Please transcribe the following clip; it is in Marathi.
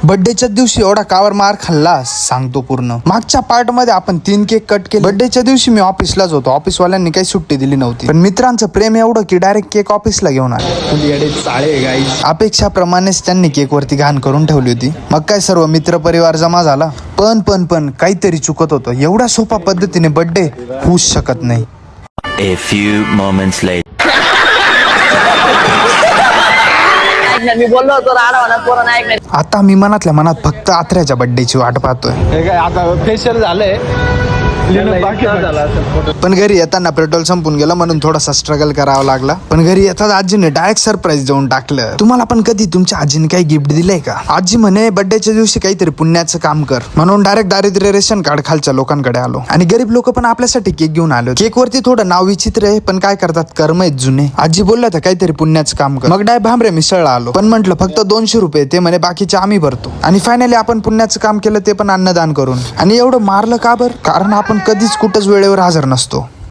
बर्थडेच्या दिवशी एवढा कावर मार खाल्ला सांगतो पूर्ण. मागच्या पार्ट मध्ये आपण 3 केक कट केले. बर्थडेच्या दिवशी मी ऑफिसलाच होतो, ऑफिसवाल्यांनी काही सुट्टी दिली नव्हती, पण मित्रांचं प्रेम एवढं की डायरेक्ट केक ऑफिसला घेऊन आले. अपेक्षाप्रमाणेच त्यांनी केक वरती घाण करून ठेवली होती. मग काय सर्व मित्र परिवार जमा झाला. पण काहीतरी चुकत होतं. एवढ्या सोपा पद्धतीने बर्थडे होऊच शकत नाही. A few moments later. मी बोललो होतो राडा होणार पोरं नाही. आता मी मनातल्या मनात फक्त आत्र्याच्या बर्थडेची वाट पाहतोय. हे काय आता फेशियल झालंय, पण घरी येताना पेट्रोल संपून गेलं म्हणून थोडासा स्ट्रगल करावा लागला. पण घरी येतात आजीने डायरेक्ट सरप्राईज देऊन टाकलं. तुम्हाला पण कधी तुमच्या आजीने काही गिफ्ट दिलंय का? आजी म्हणे बर्थडेच्या दिवशी काहीतरी पुण्याचं काम कर म्हणून डायरेक्ट दारिद्र्य रेशन कार्ड खालच्या लोकांकडे आलो आणि गरीब लोक पण आपल्यासाठी केक घेऊन आलो. केक वरती थोडं नाव विचित्र आहे, पण काय करतात कर्म आहेत जुने. आजी बोलल्या तर काहीतरी पुण्याचं काम कर. मग भांबरे मिसळला आलो, पण म्हंटल फक्त 200 रुपये. ते म्हणे बाकीचे आम्ही भरतो. आणि फायनली आपण पुण्याचं काम केलं, ते पण अन्नदान करून. आणि एवढं मारलं का बरं? कारण आपण कधीच कुठंच वेळेवर हजर नसतो.